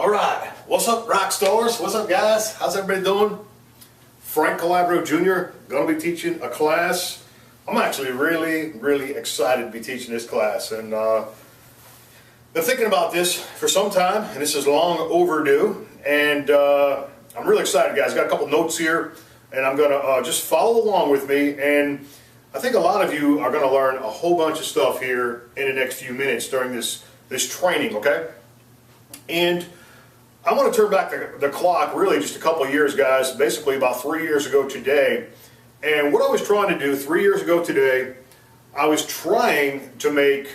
All right, what's up, rock stars? What's up, guys? How's everybody doing? Frank Calabro Jr. going to be teaching a class. I'm actually really excited to be teaching this class, and been thinking about this for some time, and this is long overdue. And I'm really excited, guys. Got a couple notes here, and I'm going to just follow along with me. And I think a lot of you are going to learn a whole bunch of stuff here in the next few minutes during this training, okay? And I want to turn back the clock really just a couple of years, guys, basically about 3 years ago today. And what I was trying to do 3 years ago today, I was trying to make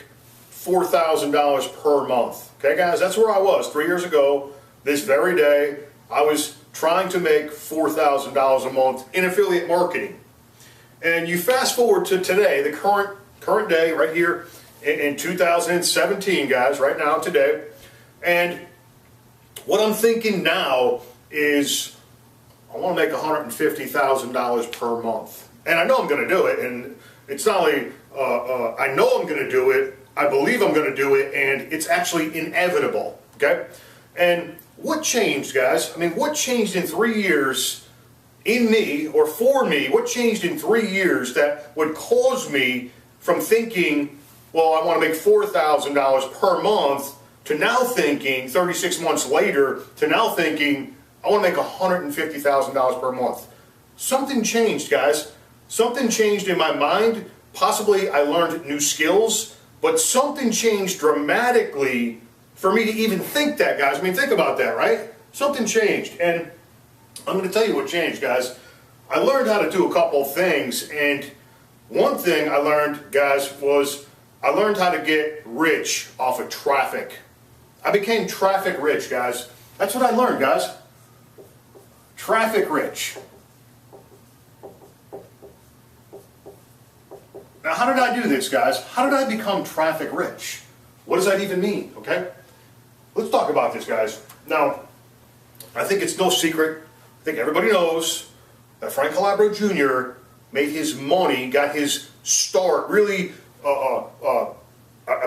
$4,000 per month. Okay, guys, that's where I was 3 years ago. This very day, I was trying to make $4,000 a month in affiliate marketing. And you fast forward to today, the current day, right here in 2017, guys, right now, today. And what I'm thinking now is I want to make $150,000 per month. And I know I'm going to do it. And it's not only I know I'm going to do it, I believe I'm going to do it, and it's actually inevitable. Okay? And what changed, guys? I mean, what changed in 3 years in me or for me? What changed in 3 years that would cause me from thinking, well, I want to make $4,000 per month, to now thinking 36 months later, to now thinking I want to make $150,000 per month? Something changed, guys. Something changed in my mind. Possibly I learned new skills, but something changed dramatically for me to even think that, guys. I mean, think about that, right? Something changed, and I'm going to tell you what changed, guys. I learned how to do a couple of things, and one thing I learned, guys, was I learned how to get rich off of traffic. I became traffic rich, guys. That's what I learned, guys. Traffic rich. Now, how did I do this, guys? How did I become traffic rich? What does that even mean, okay? Let's talk about this, guys. Now, I think it's no secret. I think everybody knows that Frank Calabro Jr. made his money, got his start, really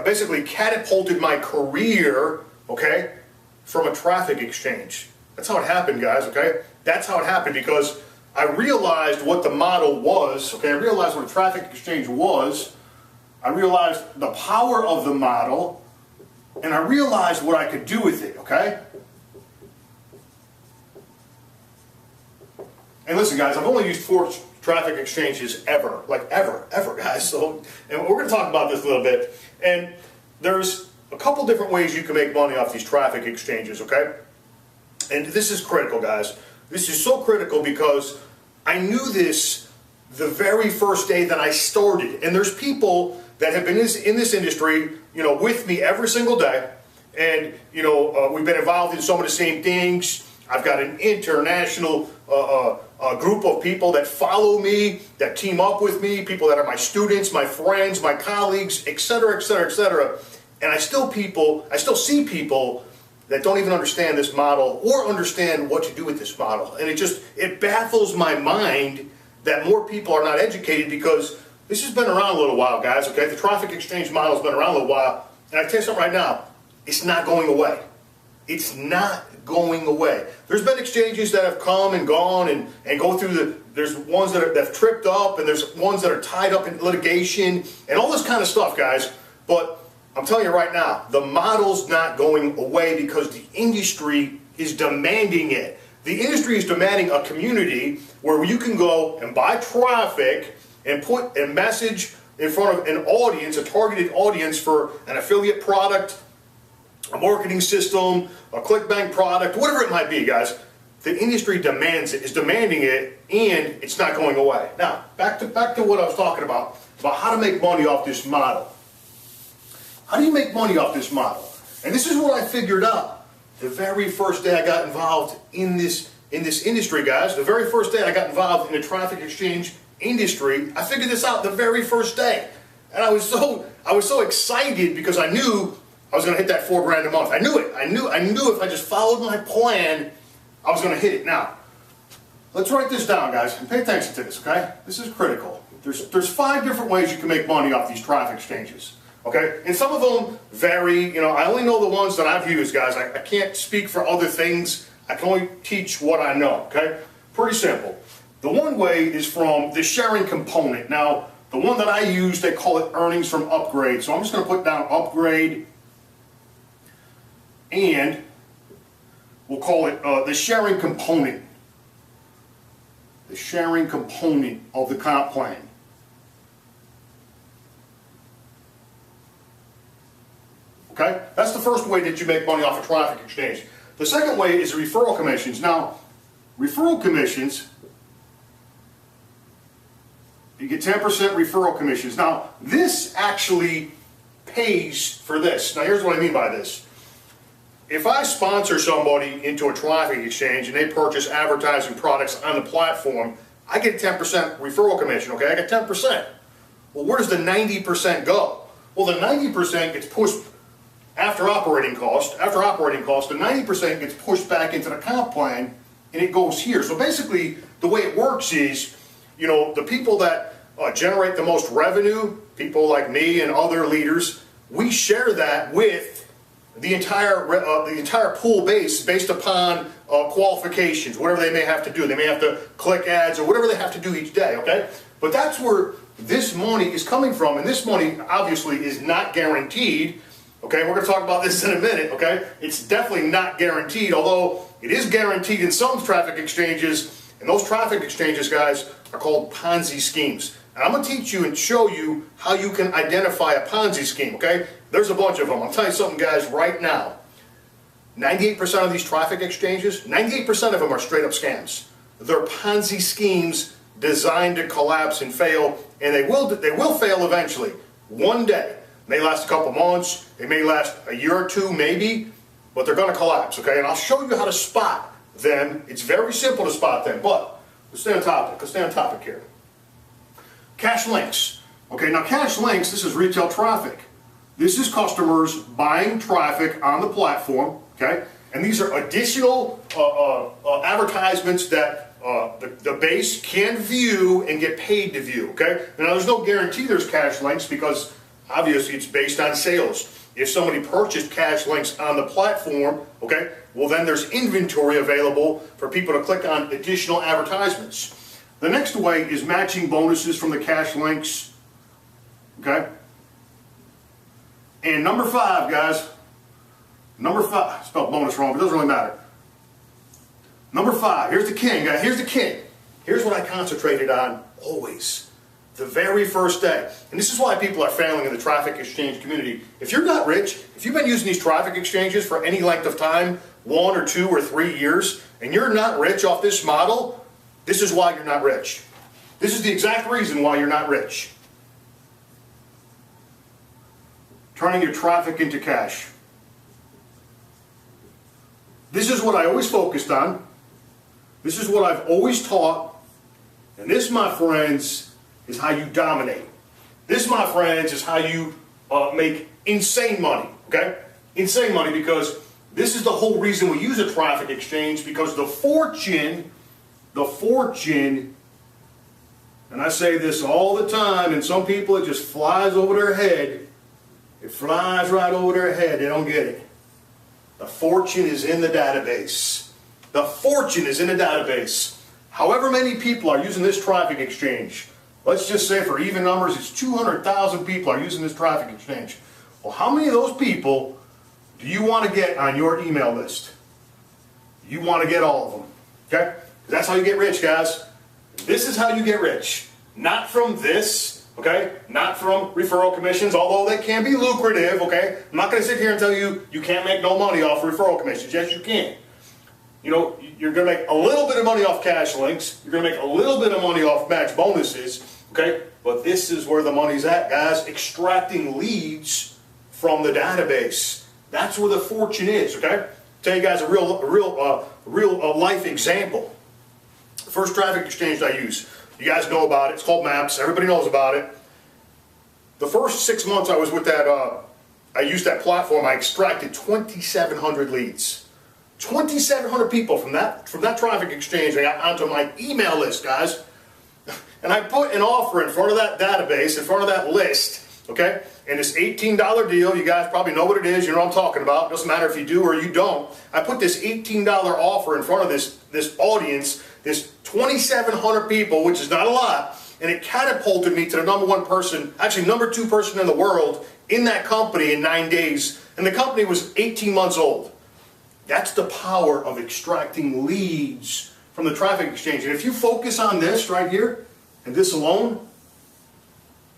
basically catapulted my career, okay, from a traffic exchange. That's how it happened, guys, okay? That's how it happened, because I realized what the model was, okay? I realized what a traffic exchange was. I realized the power of the model, and I realized what I could do with it, okay? And listen, guys, I've only used 4 traffic exchanges ever, like ever, guys. So, and we're going to talk about this a little bit. And there's a couple different ways you can make money off these traffic exchanges, okay? And this is critical, guys. This is so critical because I knew this the very first day that I started. And there's people that have been in this industry, you know, with me every single day. And, you know, we've been involved in some of the same things. I've got an international group of people that follow me, that team up with me, people that are my students, my friends, my colleagues, etc., etc., etc. And I still see people that don't even understand this model or understand what to do with this model. And it baffles my mind that more people are not educated, because this has been around a little while, guys, okay? The traffic exchange model has been around a little while. And I tell you something right now, it's not going away. It's not going away. There's been exchanges that have come and gone and go through there's ones that have tripped up, and there's ones that are tied up in litigation and all this kind of stuff, guys. But I'm telling you right now, the model's not going away because the industry is demanding it. The industry is demanding a community where you can go and buy traffic and put a message in front of an audience, a targeted audience for an affiliate product, a marketing system, a ClickBank product, whatever it might be, guys. The industry demands it, is demanding it, and it's not going away. Now, back to what I was talking about how to make money off this model. How do you make money off this model? And this is what I figured out the very first day I got involved in this industry, guys. The very first day I got involved in the traffic exchange industry, I figured this out the very first day. And I was so excited because I knew I was going to hit that $4 grand a month. I knew it. I knew if I just followed my plan, I was going to hit it. Now, let's write this down, guys, and pay attention to this, okay? This is critical. There's 5 different ways you can make money off these traffic exchanges. Okay, and some of them vary. You know, I only know the ones that I've used, guys. I can't speak for other things. I can only teach what I know. Okay, pretty simple. The one way is from the sharing component. Now, the one that I use, they call it earnings from upgrade. So I'm just going to put down upgrade, and we'll call it the sharing component. The sharing component of the comp plan. Okay? That's the first way that you make money off a traffic exchange. The second way is referral commissions. Now, referral commissions, you get 10% referral commissions. Now, this actually pays for this. Now, here's what I mean by this. If I sponsor somebody into a traffic exchange and they purchase advertising products on the platform, I get 10% referral commission, okay? I get 10%. Well, where does the 90% go? Well, the 90% gets pushed after operating cost. After operating cost, the 90% gets pushed back into the comp plan, and it goes here. So basically, the way it works is, you know, the people that generate the most revenue, people like me and other leaders, we share that with the entire pool base based upon qualifications, whatever they may have to do. They may have to click ads or whatever they have to do each day, okay? But that's where this money is coming from, and this money obviously is not guaranteed. Okay, we're going to talk about this in a minute, okay? It's definitely not guaranteed, although it is guaranteed in some traffic exchanges, and those traffic exchanges, guys, are called Ponzi schemes. And I'm going to teach you and show you how you can identify a Ponzi scheme, okay? There's a bunch of them. I'll tell you something, guys, right now. 98% of these traffic exchanges, 98% of them are straight up scams. They're Ponzi schemes designed to collapse and fail, and they will fail eventually, one day. It may last a couple months, it may last a year or two maybe, but they're going to collapse, okay? And I'll show you how to spot them. It's very simple to spot them, but let's stay on topic. Let's stay on topic here. Cash links. Okay, now cash links, this is retail traffic. This is customers buying traffic on the platform, okay? And these are additional advertisements that the base can view and get paid to view, okay? Now, there's no guarantee there's cash links because obviously it's based on sales. If somebody purchased cash links on the platform, okay, well then there's inventory available for people to click on additional advertisements. The next way is matching bonuses from the cash links, okay? And number 5, guys, number 5, spelled bonus wrong, but it doesn't really matter. Number 5, here's the king, guys, here's the king. Here's what I concentrated on always. The very first day. And this is why people are failing in the traffic exchange community. If you're not rich, if you've been using these traffic exchanges for any length of time, 1 or 2 or 3 years, and you're not rich off this model, this is why you're not rich. This is the exact reason why you're not rich. Turning your traffic into cash. This is what I always focused on. This is what I've always taught. And this, my friends, is how you dominate. This, my friends, is how you make insane money, okay? Insane money, because this is the whole reason we use a traffic exchange, because the fortune, and I say this all the time, and some people it just flies over their head. It flies right over their head. They don't get it. The fortune is in the database. The fortune is in the database. However many people are using this traffic exchange, let's just say for even numbers, it's 200,000 people are using this traffic exchange. Well, how many of those people do you want to get on your email list? You want to get all of them, okay? That's how you get rich, guys. This is how you get rich. Not from this, okay? Not from referral commissions, although they can be lucrative, okay? I'm not going to sit here and tell you you can't make no money off referral commissions. Yes, you can. You know, you're going to make a little bit of money off cash links. You're going to make a little bit of money off match bonuses, okay? But this is where the money's at, guys. Extracting leads from the database. That's where the fortune is, okay? Tell you guys a real life example. The first traffic exchange I use, you guys know about it. It's called Maps. Everybody knows about it. The first 6 months I was with that, I used that platform. I extracted 2,700 leads. 2,700 people from that traffic exchange I got onto my email list, guys. And I put an offer in front of that database, in front of that list, okay? And this $18 deal, you guys probably know what it is, you know what I'm talking about. Doesn't matter if you do or you don't. I put this $18 offer in front of this audience, this 2,700 people, which is not a lot, and it catapulted me to the #1 person, actually #2 person in the world in that company in 9 days. And the company was 18 months old. That's the power of extracting leads from the traffic exchange. And if you focus on this right here, and this alone,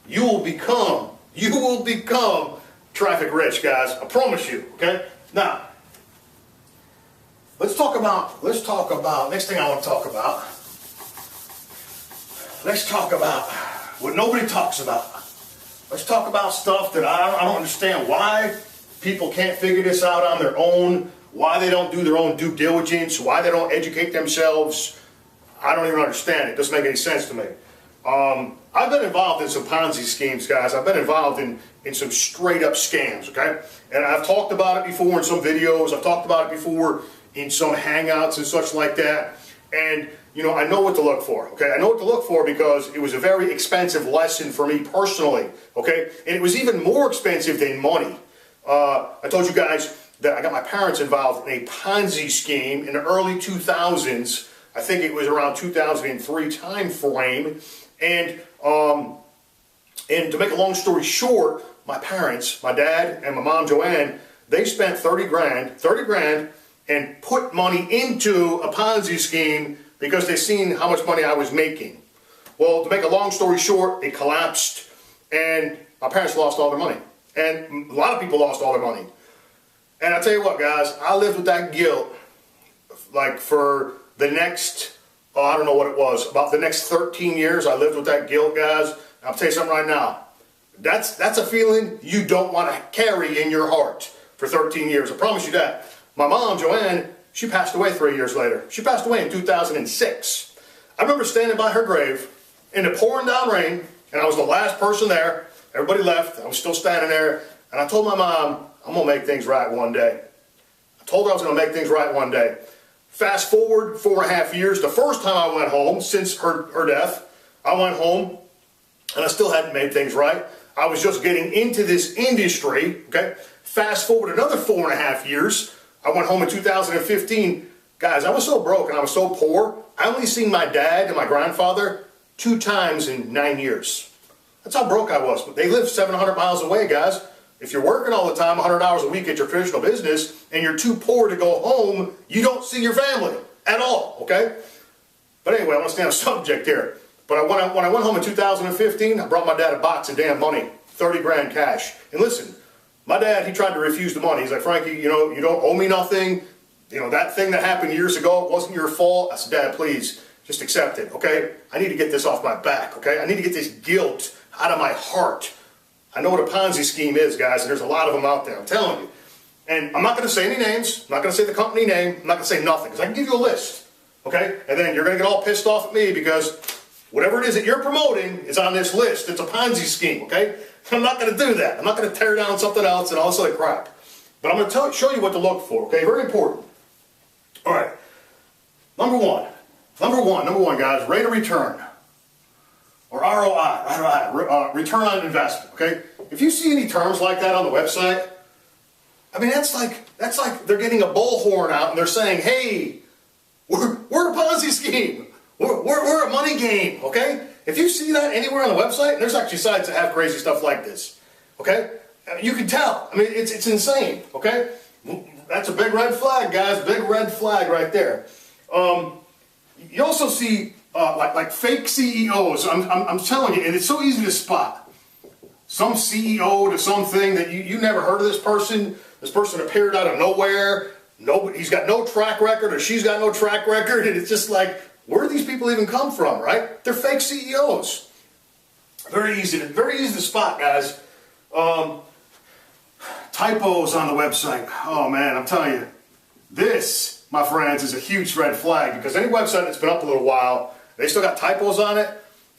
you will become traffic rich, guys. I promise you, okay? Now, let's talk about, next thing I want to talk about. Let's talk about what nobody talks about. Let's talk about stuff that I don't understand why people can't figure this out on their own, why they don't do their own due diligence, why they don't educate themselves. I don't even understand it. It doesn't make any sense to me. I've been involved in some Ponzi schemes, guys. I've been involved in some straight up scams, okay? And I've talked about it before in some videos. I've talked about it before in some hangouts and such like that. And, you know, I know what to look for, okay? I know what to look for because it was a very expensive lesson for me personally, okay? And it was even more expensive than money. I told you guys that I got my parents involved in a Ponzi scheme in the early 2000s. I think it was around 2003 time frame. And to make a long story short, my parents, my dad and my mom Joanne, they spent 30 grand and put money into a Ponzi scheme because they seen how much money I was making. Well, to make a long story short, it collapsed and my parents lost all their money. And a lot of people lost all their money. And I tell you what, guys, I lived with that guilt like for the next, I don't know what it was, about the next 13 years I lived with that guilt, guys. I'll tell you something right now. That's a feeling you don't want to carry in your heart for 13 years. I promise you that. My mom, Joanne, she passed away 3 years later. She passed away in 2006. I remember standing by her grave in the pouring down rain, and I was the last person there. Everybody left. I was still standing there, and I told my mom, I'm going to make things right one day. I told her I was going to make things right one day. Fast forward 4.5 years, the first time I went home since her death, I went home, and I still hadn't made things right. I was just getting into this industry, okay? Fast forward another 4.5 years, I went home in 2015. Guys, I was so broke and I was so poor, I only seen my dad and my grandfather 2 times in 9 years. That's how broke I was. But they live 700 miles away, guys. If you're working all the time, 100 hours a week at your traditional business, and you're too poor to go home, you don't see your family at all, okay? But anyway, I want to stay on subject here. But when I went home in 2015, I brought my dad a box of damn money, 30 grand cash. And listen, my dad, he tried to refuse the money. He's like, Frankie, you know, you don't owe me nothing. You know, that thing that happened years ago, it wasn't your fault. I said, Dad, please, just accept it, okay? I need to get this off my back, okay? I need to get this guilt out of my heart. I know what a Ponzi scheme is, guys, and there's a lot of them out there, I'm telling you. And I'm not going to say any names. I'm not going to say the company name. I'm not going to say nothing, because I can give you a list, okay? And then you're going to get all pissed off at me because whatever it is that you're promoting is on this list. It's a Ponzi scheme, okay? I'm not going to do that. I'm not going to tear down something else and all this other crap. But I'm going to show you what to look for, okay? Very important. All right. Number one, guys, rate of return. Or ROI, return on investment, okay? If you see any terms like that on the website, I mean, that's like they're getting a bullhorn out and they're saying, hey, we're a Ponzi scheme. We're a money game, okay? If you see that anywhere on the website, and there's actually sites that have crazy stuff like this, okay? You can tell. I mean, it's insane, okay? That's a big red flag, guys. Big red flag right there. You also see like fake CEOs. I'm telling you, and it's so easy to spot. Some CEO to something that you never heard of this person. This person appeared out of nowhere. He's got no track record, or she's got no track record, and it's just like, where do these people even come from, right? They're fake CEOs. Very easy to spot, guys. Typos on the website. Oh man, I'm telling you, this, my friends, is a huge red flag, because any website that's been up a little while, they still got typos on it.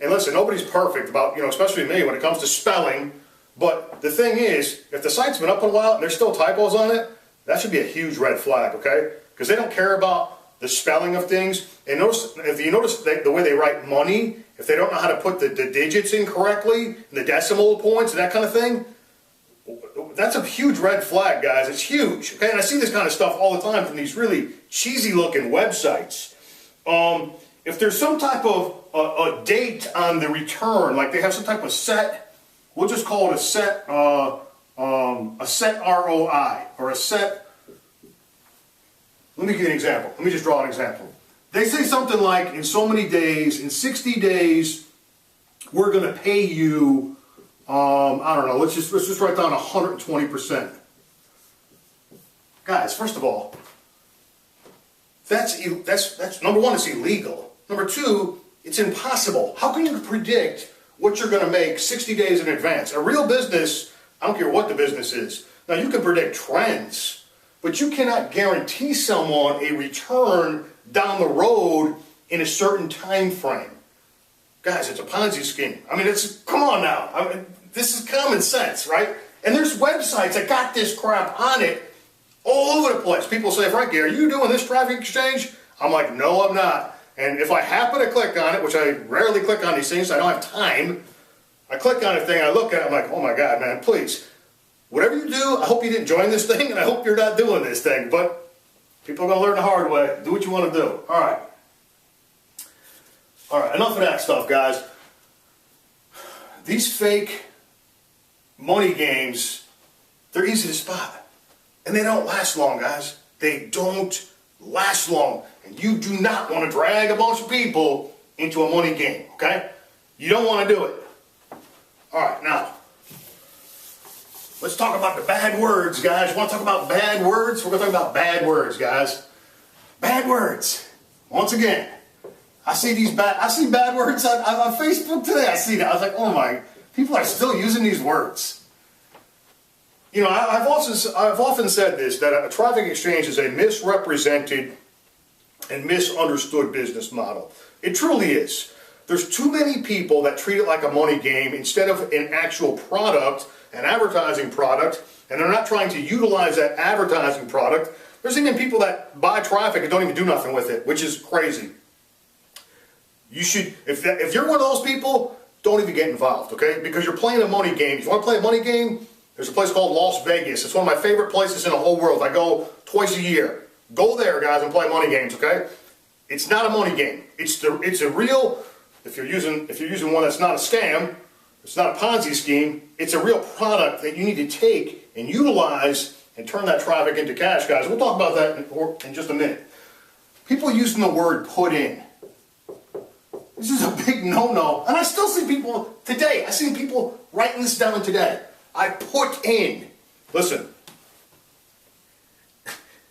And listen, nobody's perfect about, especially me when it comes to spelling. But the thing is, if the site's been up a while and there's still typos on it, that should be a huge red flag, okay? Because they don't care about the spelling of things. And if you notice the way they write money, if they don't know how to put the digits in correctly, and the decimal points and that kind of thing, that's a huge red flag, guys. It's huge. Okay, and I see this kind of stuff all the time from these really cheesy looking websites. If there's some type of a date on the return, like they have some type of set, we'll just call it a set ROI or a set. Let me give you an example. Let me just draw an example. They say something like, in so many days, in 60 days, we're going to pay you, I don't know, let's just write down 120%. Guys, first of all, that's number one, it's illegal. Number two, it's impossible. How can you predict what you're going to make 60 days in advance? A real business, I don't care what the business is. Now, you can predict trends, but you cannot guarantee someone a return down the road in a certain time frame. Guys, it's a Ponzi scheme. I mean, come on now. I mean, this is common sense, right? And there's websites that got this crap on it all over the place. People say, Frankie, are you doing this traffic exchange? I'm like, no, I'm not. And if I happen to click on it, which I rarely click on these things, I don't have time, I click on a thing, I look at it, I'm like, oh my God, man, please, whatever you do, I hope you didn't join this thing, and I hope you're not doing this thing. But people are going to learn the hard way. Do what you want to do. All right. All right, enough of that stuff, guys. These fake money games, they're easy to spot. And they don't last long, guys. They don't last long. And you do not want to drag a bunch of people into a money game, okay? You don't want to do it. All right, now, let's talk about the bad words, guys. You want to talk about bad words? We're going to talk about bad words, guys. Bad words. Once again, I see bad words on Facebook today. I see that. I was like, oh my, people are still using these words. You know, I've often said this, that a traffic exchange is a misrepresented and misunderstood business model. It truly is. There's too many people that treat it like a money game instead of an actual product, an advertising product, and they're not trying to utilize that advertising product. There's even people that buy traffic and don't even do nothing with it, which is crazy. You should, if you're one of those people, don't even get involved, okay? Because you're playing a money game. If you want to play a money game, there's a place called Las Vegas. It's one of my favorite places in the whole world. I go twice a year. Go there, guys, and play money games, okay? It's not a money game. It's a real, if you're using one that's not a scam, it's not a Ponzi scheme, it's a real product that you need to take and utilize and turn that traffic into cash, guys. We'll talk about that in just a minute. People using the word put in. This is a big no-no. And I still see people today. I see people writing this down today. I put in. Listen,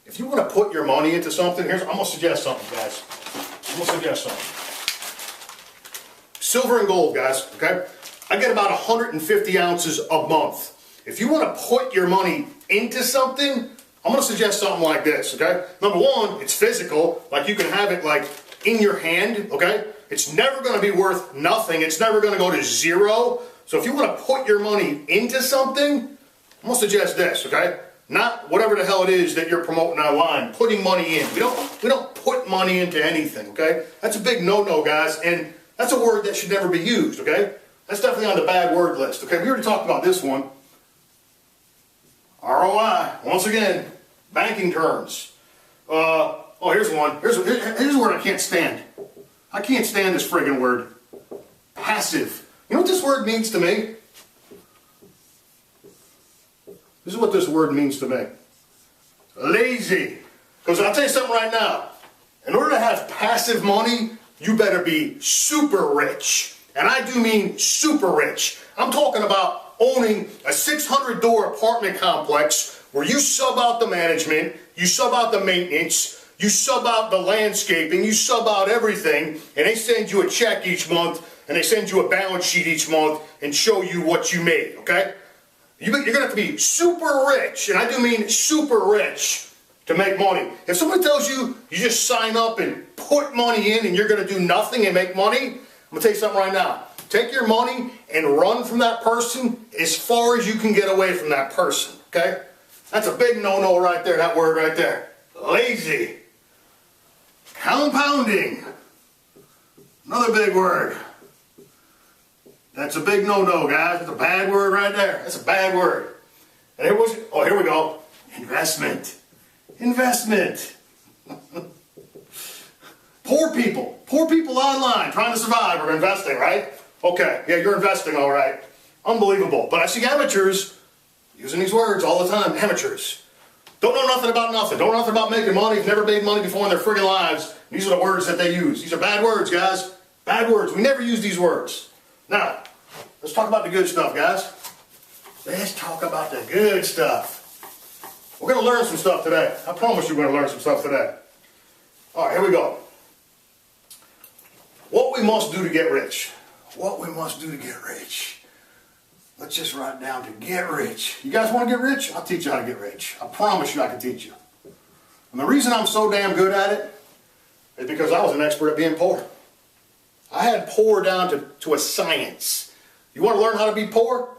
if you want to put your money into something, I'm going to suggest something, guys. I'm going to suggest something. Silver and gold, guys, okay? I get about 150 ounces a month. If you want to put your money into something, I'm going to suggest something like this, okay? Number one, it's physical. Like you can have it like in your hand, okay? It's never going to be worth nothing. It's never going to go to zero. So if you want to put your money into something, I'm going to suggest this, okay? Not whatever the hell it is that you're promoting online. Putting money in. We don't put money into anything, okay? That's a big no-no, guys, and that's a word that should never be used, okay? That's definitely on the bad word list, okay? We already talked about this one. ROI. Once again, banking terms. Here's one. Here's a word I can't stand. I can't stand this friggin' word. Passive. You know what this word means to me? This is what this word means to me. Lazy. Because I'll tell you something right now. In order to have passive money, you better be super rich. And I do mean super rich. I'm talking about owning a 600-door apartment complex where you sub out the management, you sub out the maintenance, you sub out the landscaping, you sub out everything, and they send you a check each month, and they send you a balance sheet each month and show you what you made, okay? You're going to have to be super rich, and I do mean super rich, to make money. If someone tells you you just sign up and put money in and you're going to do nothing and make money, I'm going to tell you something right now. Take your money and run from that person as far as you can get away from that person, okay? That's a big no-no right there, that word right there. Lazy. Compounding. Another big word. That's a big no-no, guys. That's a bad word right there. That's a bad word. And here we go. Investment. Investment. Poor people online trying to survive are investing, right? Okay, yeah, you're investing, all right. Unbelievable. But I see amateurs using these words all the time. Amateurs. Don't know nothing about nothing. Don't know nothing about making money. Have never made money before in their friggin' lives. These are the words that they use. These are bad words, guys. Bad words. We never use these words. Now, let's talk about the good stuff, guys. Let's talk about the good stuff. We're going to learn some stuff today. I promise you we're going to learn some stuff today. All right, here we go. What we must do to get rich. What we must do to get rich. Let's just write down to get rich. You guys want to get rich? I'll teach you how to get rich. I promise you I can teach you. And the reason I'm so damn good at it is because I was an expert at being poor. I had poor down to a science. You want to learn how to be poor?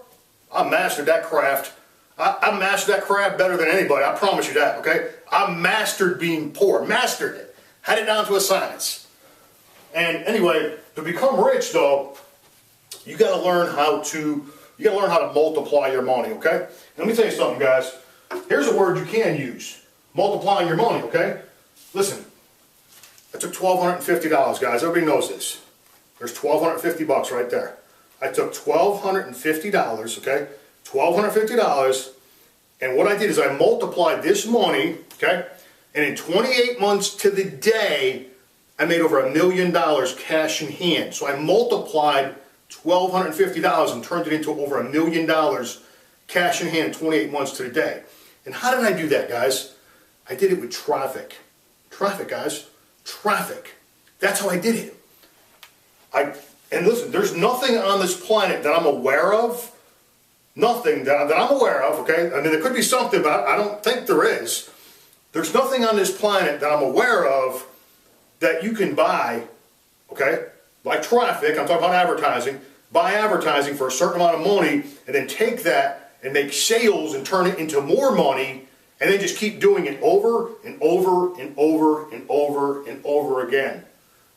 I mastered that craft. I mastered that craft better than anybody. I promise you that, okay? I mastered being poor. Mastered it. Had it down to a science. And anyway, to become rich though, you got to learn how to multiply your money, okay? And let me tell you something, guys. Here's a word you can use. Multiplying your money, okay? Listen, I took $1,250, guys. Everybody knows this. There's $1,250 right there. I took $1,250, okay? $1,250, and what I did is I multiplied this money, okay? And in 28 months to the day, I made over $1 million cash in hand. So I multiplied $1,250 and turned it into over $1 million cash in hand in 28 months to the day. And how did I do that, guys? I did it with traffic. Traffic, guys. Traffic. That's how I did it. And listen, there's nothing on this planet that I'm aware of, nothing that I'm aware of, okay? I mean, there could be something, but I don't think there is. There's nothing on this planet that I'm aware of that you can buy, okay? Like traffic, I'm talking about advertising. Buy advertising for a certain amount of money and then take that and make sales and turn it into more money and then just keep doing it over and over and over and over and over again.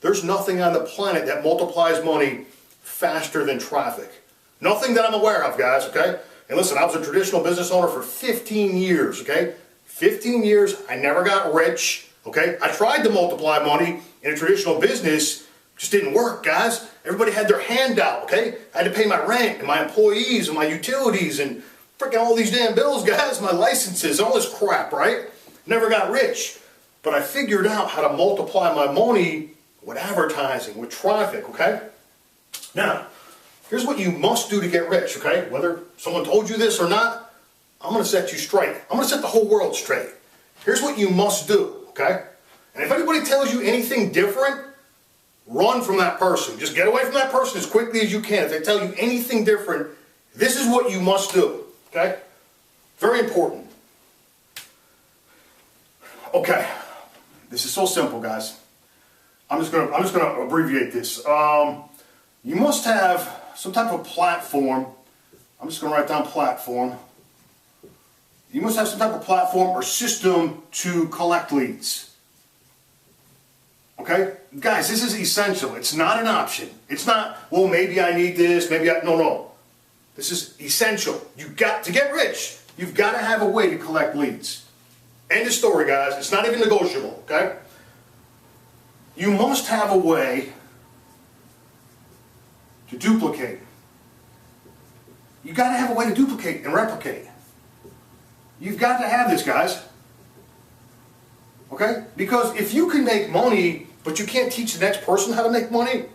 There's nothing on the planet that multiplies money faster than traffic. Nothing that I'm aware of, guys, okay? And listen, I was a traditional business owner for 15 years, okay? 15 years, I never got rich, okay? I tried to multiply money in a traditional business, just didn't work, guys. Everybody had their hand out, okay? I had to pay my rent and my employees and my utilities and freaking all these damn bills, guys, my licenses, all this crap, right? Never got rich. But I figured out how to multiply my money with advertising, with traffic, okay? Now, here's what you must do to get rich, okay? Whether someone told you this or not, I'm going to set you straight. I'm going to set the whole world straight. Here's what you must do, okay? And if anybody tells you anything different, run from that person. Just get away from that person as quickly as you can. If they tell you anything different, this is what you must do, okay? Very important. Okay, this is so simple, guys. I'm just gonna abbreviate this. You must have some type of platform. I'm just gonna write down platform. You must have some type of platform or system to collect leads. Okay? Guys, this is essential. It's not an option. It's not, well, maybe I need this, no. This is essential. You've got to get rich. You've got to have a way to collect leads. End of story, guys. It's not even negotiable, okay? You must have a way to duplicate. You've got to have a way to duplicate and replicate. You've got to have this, guys. Okay? Because if you can make money, but you can't teach the next person how to make money,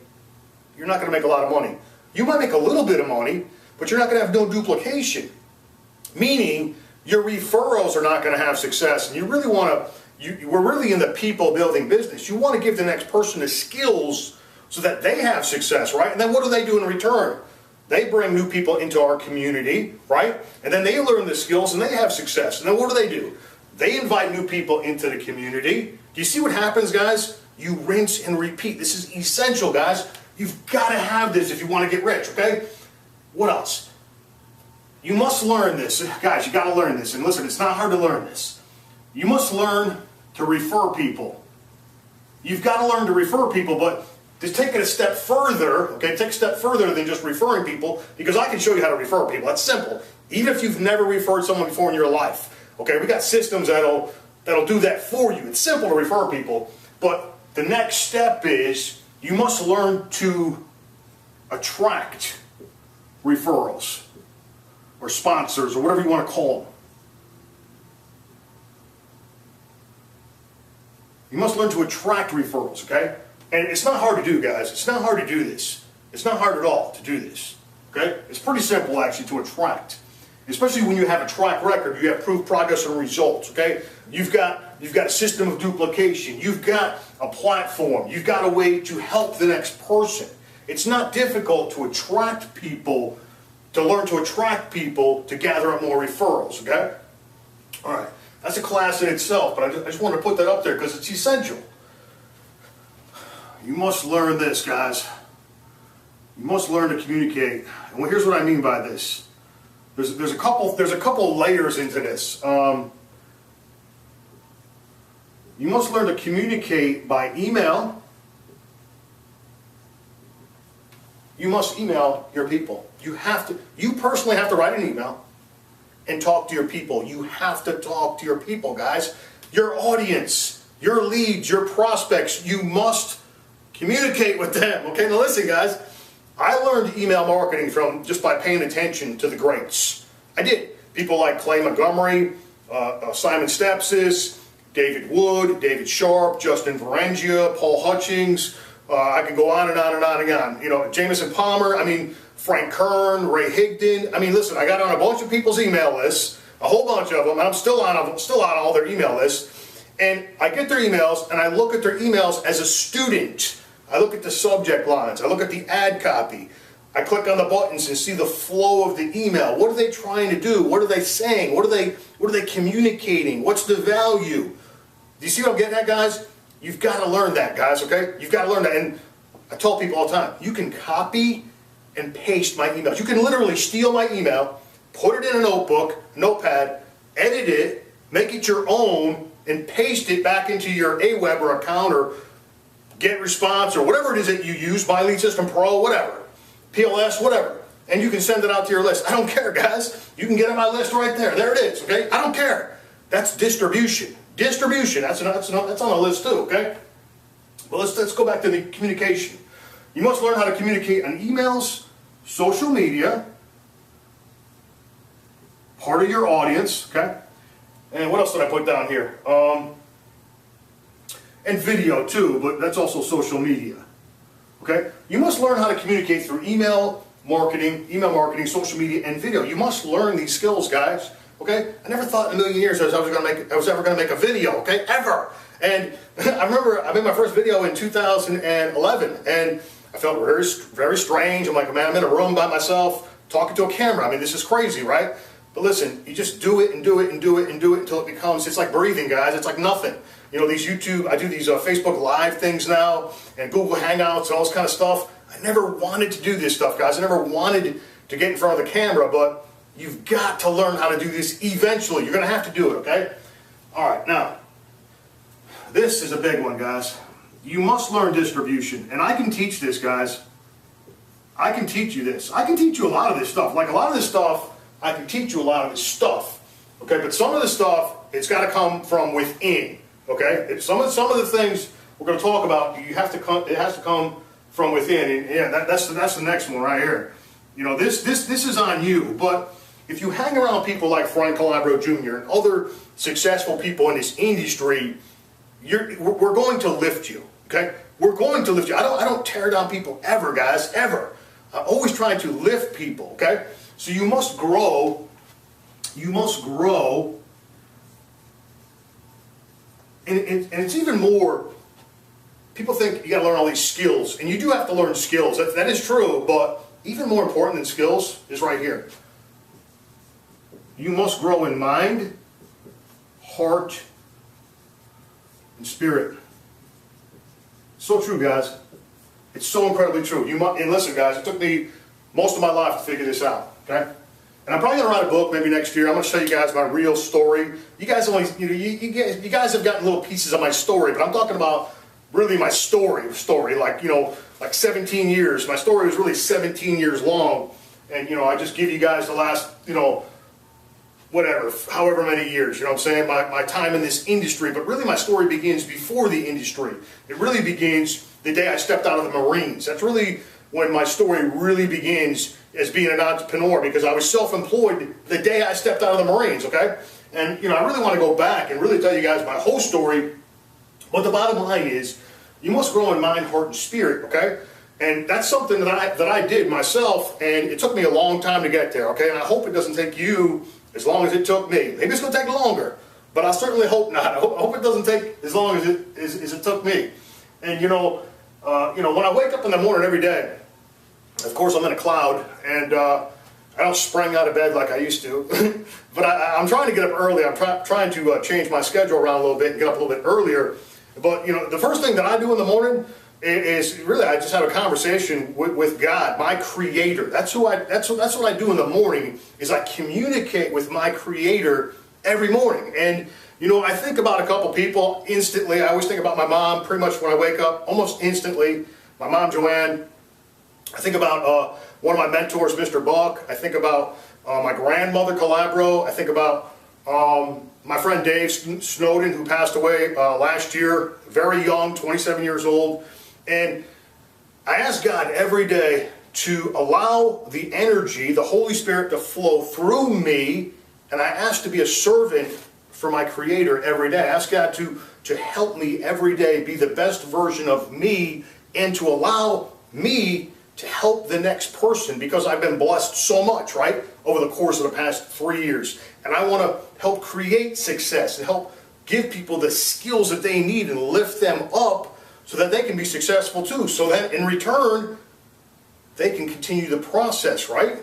you're not going to make a lot of money. You might make a little bit of money, but you're not going to have no duplication. Meaning, your referrals are not going to have success. And you really want to, we're really in the people building business. You want to give the next person the skills so that they have success, right? And then what do they do in return? They bring new people into our community, right? And then they learn the skills and they have success. And then what do? They invite new people into the community. Do you see what happens, guys? You rinse and repeat. This is essential, guys. You've got to have this if you want to get rich, okay? What else? You must learn this. Guys, you got to learn this. And listen, it's not hard to learn this. You must learn to refer people. You've got to learn to refer people, but to take it a step further, okay, take a step further than just referring people, because I can show you how to refer people. That's simple. Even if you've never referred someone before in your life, okay, we got systems that'll do that for you. It's simple to refer people, but the next step is you must learn to attract referrals or sponsors or whatever you want to call them. You must learn to attract referrals, okay? And it's not hard to do, guys. It's not hard to do this. It's not hard at all to do this, okay? It's pretty simple, actually, to attract. Especially when you have a track record, you have proof, progress, and results, okay? You've got a system of duplication. You've got a platform. You've got a way to help the next person. It's not difficult to attract people, to learn to attract people to gather up more referrals, okay? All right. That's a class in itself, but I just wanted to put that up there because it's essential. You must learn this, guys. You must learn to communicate. And here's what I mean by this. There's a couple layers into this. You must learn to communicate by email. You must email your people. You personally have to write an email and talk to your people. You have to talk to your people, guys. Your audience, your leads, your prospects, you must communicate with them. Okay, now listen, guys. I learned email marketing from just by paying attention to the greats. I did. People like Clay Montgomery, Simon Stepsis, David Wood, David Sharp, Justin Varengia, Paul Hutchings. I can go on and on and on and on. You know, Jameson Palmer, I mean, Frank Kern, Ray Higdon. I mean, listen, I got on a bunch of people's email lists, a whole bunch of them, and I'm still on all their email lists. And I get their emails, and I look at their emails as a student. I look at the subject lines. I look at the ad copy. I click on the buttons and see the flow of the email. What are they trying to do? What are they saying? What are they communicating? What's the value? Do you see what I'm getting at, guys? You've got to learn that, guys, okay? You've got to learn that. And I tell people all the time, you can copy and paste my emails. You can literally steal my email, put it in a notebook, notepad, edit it, make it your own, and paste it back into your Aweber account or GetResponse or whatever it is that you use, My Lead System Pro, whatever, PLS, whatever. And you can send it out to your list. I don't care, guys. You can get on my list right there. There it is, okay? I don't care. That's distribution. Distribution, that's on the list too, okay? But let's go back to the communication. You must learn how to communicate on emails, social media, part of your audience, okay? And what else did I put down here? And video too, but that's also social media, okay? You must learn how to communicate through email marketing, social media, and video. You must learn these skills, guys. Okay, I never thought in a million years I was ever going to make a video. Okay, ever. And I remember I made my first video in 2011, and I felt very, very strange. I'm like, man, I'm in a room by myself talking to a camera. I mean, this is crazy, right? But listen, you just do it and do it and do it and do it until it becomes. It's like breathing, guys. It's like nothing. You know, these YouTube. I do these Facebook Live things now, and Google Hangouts and all this kind of stuff. I never wanted to do this stuff, guys. I never wanted to get in front of the camera, but you've got to learn how to do this eventually. You're going to have to do it, okay? All right, now, this is a big one, guys. You must learn distribution. And I can teach this, guys. I can teach you this. I can teach you a lot of this stuff. Like a lot of this stuff, I can teach you a lot of this stuff. Okay, but some of the stuff, it's got to come from within. Okay? Some of the things we're going to talk about, it has to come from within. And yeah, that's the next one right here. You know, this is on you, but if you hang around people like Frank Calabro Jr. and other successful people in this industry, we're going to lift you, okay? We're going to lift you. I don't tear down people ever, guys, ever. I'm always trying to lift people, okay? So you must grow. You must grow. And it's even more, people think you got to learn all these skills, and you do have to learn skills. That is true, but even more important than skills is right here. You must grow in mind, heart, and spirit. So true, guys. It's so incredibly true. And listen, guys, it took me most of my life to figure this out, okay? And I'm probably going to write a book maybe next year. I'm going to show you guys my real story. You guys you guys have gotten little pieces of my story, but I'm talking about really my story, like, you know, like 17 years. My story was really 17 years long. And, I just give you guys the last, whatever, however many years, what I'm saying, my time in this industry. But really my story begins before the industry. It really begins the day I stepped out of the Marines. That's really when my story really begins as being an entrepreneur, because I was self-employed the day I stepped out of the Marines, okay? And, I really want to go back and really tell you guys my whole story. But the bottom line is, you must grow in mind, heart, and spirit, okay? And that's something that I did myself, and it took me a long time to get there, okay? And I hope it doesn't take you as long as it took me. Maybe it's going to take longer, but I certainly hope not. I hope it doesn't take as long as it took me. And when I wake up in the morning every day, of course I'm in a cloud, and I don't spring out of bed like I used to, but I'm trying to get up early. I'm trying to change my schedule around a little bit and get up a little bit earlier. But the first thing that I do in the morning is really I just have a conversation with God, my Creator. That's what I do in the morning, is I communicate with my Creator every morning. And I think about a couple people instantly. I always think about my mom pretty much when I wake up, almost instantly. My mom, Joanne. I think about one of my mentors, Mr. Buck. I think about my grandmother, Calabro. I think about my friend Dave Snowden, who passed away last year, very young, 27 years old. And I ask God every day to allow the energy, the Holy Spirit, to flow through me, and I ask to be a servant for my Creator every day. I ask God to help me every day be the best version of me, and to allow me to help the next person, because I've been blessed so much, right, over the course of the past 3 years. And I want to help create success and help give people the skills that they need and lift them up so that they can be successful too. So that in return, they can continue the process, right?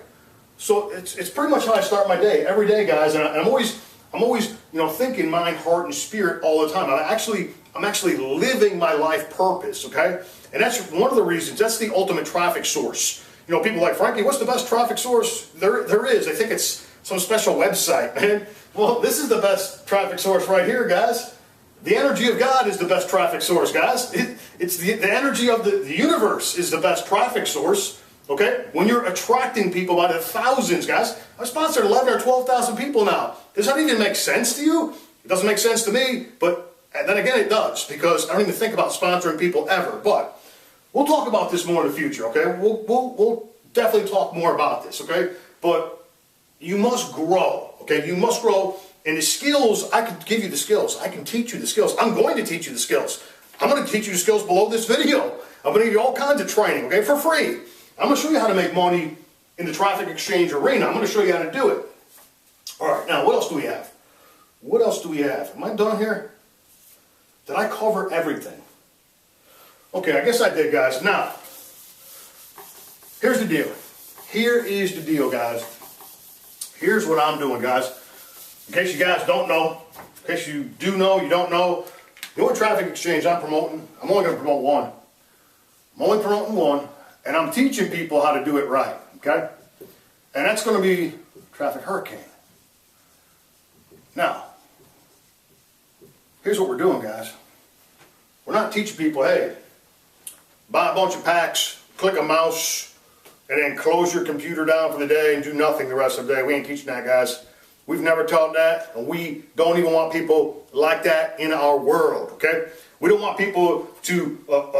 So it's pretty much how I start my day, every day, guys. And I'm always thinking mind, heart, and spirit all the time. I'm actually living my life purpose, okay? And that's one of the reasons. That's the ultimate traffic source. People like, Frankie, what's the best traffic source there is? I think it's some special website, man. Well, this is the best traffic source right here, guys. The energy of God is the best traffic source, guys. It's the energy of the universe is the best traffic source, okay? When you're attracting people by the thousands, guys. I've sponsored 11 or 12,000 people now. Does that even make sense to you? It doesn't make sense to me, but then again it does, because I don't even think about sponsoring people ever. But we'll talk about this more in the future, okay? We'll definitely talk more about this, okay? But you must grow, okay? You must grow. And the skills, I can give you the skills. I can teach you the skills. I'm going to teach you the skills. I'm going to teach you the skills below this video. I'm going to give you all kinds of training, okay, for free. I'm going to show you how to make money in the traffic exchange arena. I'm going to show you how to do it. All right, now what else do we have? What else do we have? Am I done here? Did I cover everything? Okay, I guess I did, guys. Now, here's the deal. Here is the deal, guys. Here's what I'm doing, guys. In case you guys don't know, in case you do know, you don't know, the only traffic exchange I'm promoting, I'm only going to promote one. I'm only promoting one, and I'm teaching people how to do it right, okay? And that's going to be Traffic Hurricane. Now, here's what we're doing, guys. We're not teaching people, hey, buy a bunch of packs, click a mouse, and then close your computer down for the day and do nothing the rest of the day. We ain't teaching that, guys. We've never taught that, and we don't even want people like that in our world, okay? We don't want people to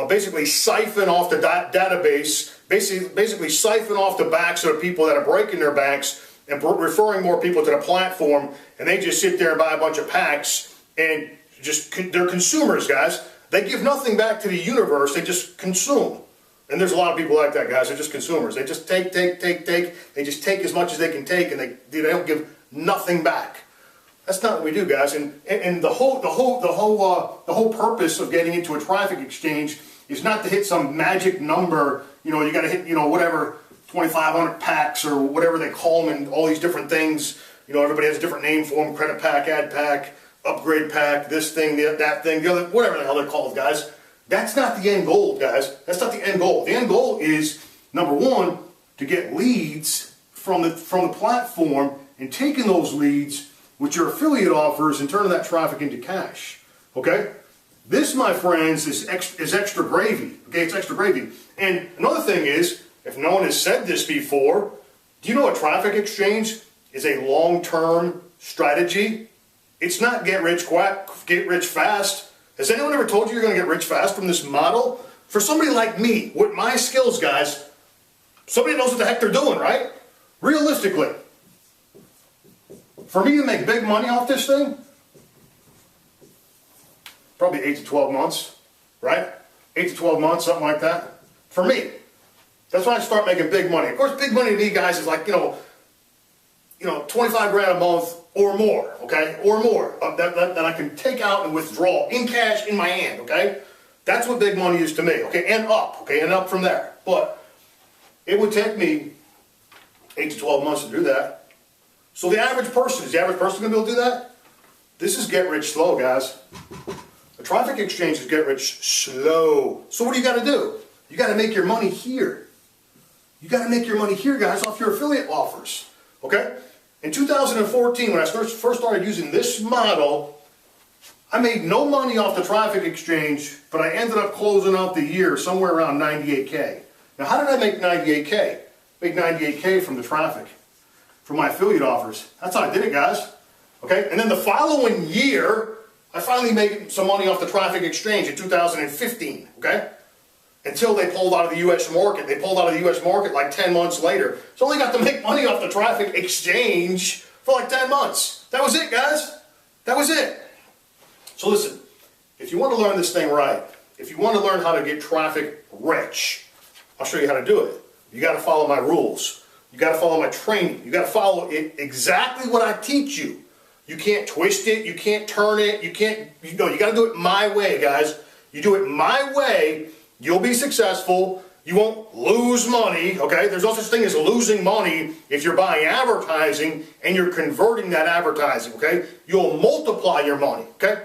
basically siphon off the database, basically siphon off the backs of the people that are breaking their backs and referring more people to the platform, and they just sit there and buy a bunch of packs, and they're consumers, guys. They give nothing back to the universe, they just consume. And there's a lot of people like that, guys. They're just consumers. They just take. They just take as much as they can take, and they don't give nothing back. That's not what we do, guys. And the whole purpose of getting into a traffic exchange is not to hit some magic number. You got to hit whatever 2,500 packs or whatever they call them, and all these different things. Everybody has a different name for them: credit pack, ad pack, upgrade pack, this thing, that thing, the other, whatever the hell they're called, guys. That's not the end goal, guys. That's not the end goal. The end goal is, number one, to get leads from the platform, and taking those leads with your affiliate offers and turning that traffic into cash. Okay? This, my friends, is extra gravy. Okay, it's extra gravy. And another thing is, if no one has said this before, do you know a traffic exchange is a long-term strategy? It's not get rich fast. Has anyone ever told you you're going to get rich fast from this model? For somebody like me, with my skills, guys, somebody knows what the heck they're doing, right? Realistically, for me to make big money off this thing, probably 8 to 12 months, right? 8 to 12 months, something like that. For me, that's when I start making big money. Of course, big money to me, guys, is like, 25 grand a month or more, okay? Or more that I can take out and withdraw in cash in my hand, okay? That's what big money is to me, okay? And up from there. But it would take me 8 to 12 months to do that. So the average person, is the average person going to be able to do that? This is get rich slow, guys. A traffic exchange is get rich slow. So what do you got to do? You got to make your money here. You got to make your money here, guys, off your affiliate offers, okay? In 2014, when I first started using this model, I made no money off the traffic exchange, but I ended up closing out the year somewhere around 98K. Now, how did I make 98K? Make 98K from the traffic, from my affiliate offers. That's how I did it, guys. Okay? And then the following year, I finally made some money off the traffic exchange in 2015. Okay? Until they pulled out of the U.S. market. They pulled out of the U.S. market like 10 months later. So I only got to make money off the traffic exchange for like 10 months. That was it, guys. That was it. So listen, if you want to learn this thing right, if you want to learn how to get traffic rich, I'll show you how to do it. You got to follow my rules. You got to follow my training. You got to follow it exactly what I teach you. You can't twist it. You can't turn it. You got to do it my way, guys. You do it my way, you'll be successful. You won't lose money, okay? There's no such thing as losing money if you're buying advertising and you're converting that advertising, okay? You'll multiply your money, okay?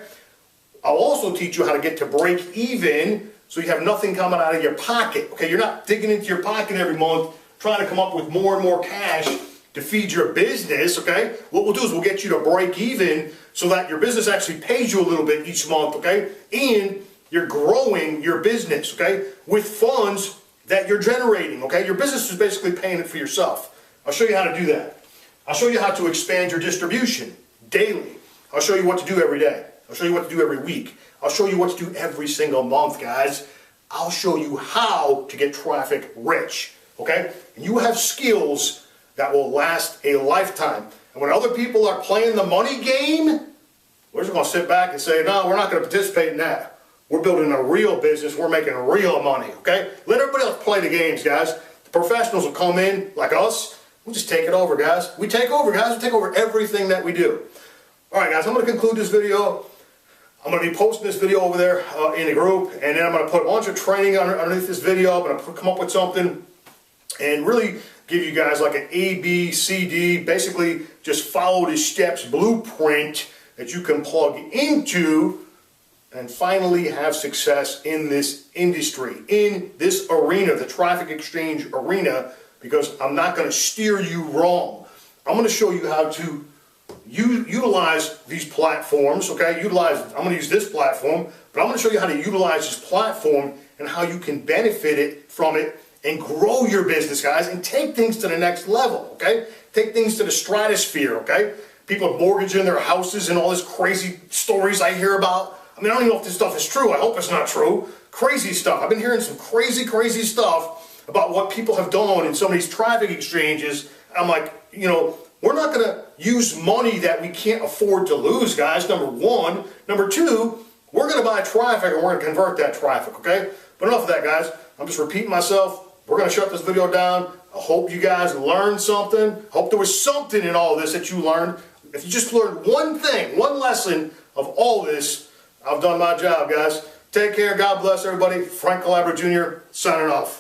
I'll also teach you how to get to break even so you have nothing coming out of your pocket, okay? You're not digging into your pocket every month trying to come up with more and more cash to feed your business, okay? What we'll do is we'll get you to break even so that your business actually pays you a little bit each month, okay? And you're growing your business, okay, with funds that you're generating, okay? Your business is basically paying it for yourself. I'll show you how to do that. I'll show you how to expand your distribution daily. I'll show you what to do every day. I'll show you what to do every week. I'll show you what to do every single month, guys. I'll show you how to get traffic rich, okay? And you have skills that will last a lifetime. And when other people are playing the money game, we're just going to sit back and say, no, we're not going to participate in that. We're building a real business. We're making real money, okay? Let everybody else play the games, guys. The professionals will come in, like us. We'll just take it over, guys. We take over, guys. We take over everything that we do. All right, guys, I'm going to conclude this video. I'm going to be posting this video over there in the group, and then I'm going to put a bunch of training underneath this video. I'm going to come up with something and really give you guys like an A, B, C, D, basically just follow the steps blueprint that you can plug into and finally have success in this industry, in this arena, the traffic exchange arena, because I'm not going to steer you wrong. I'm going to show you how to utilize these platforms, okay? I'm going to use this platform, but I'm going to show you how to utilize this platform and how you can benefit from it and grow your business, guys, and take things to the next level, okay? Take things to the stratosphere, okay? People mortgaging their houses and all this crazy stories I hear about. I mean, I don't even know if this stuff is true. I hope it's not true. Crazy stuff. I've been hearing some crazy stuff about what people have done in some of these traffic exchanges. I'm like, we're not going to use money that we can't afford to lose, guys, number one. Number two, we're going to buy traffic and we're going to convert that traffic, okay? But enough of that, guys. I'm just repeating myself. We're going to shut this video down. I hope you guys learned something. I hope there was something in all this that you learned. If you just learned one thing, one lesson of all this, I've done my job, guys. Take care. God bless everybody. Frank Calabro Jr. signing off.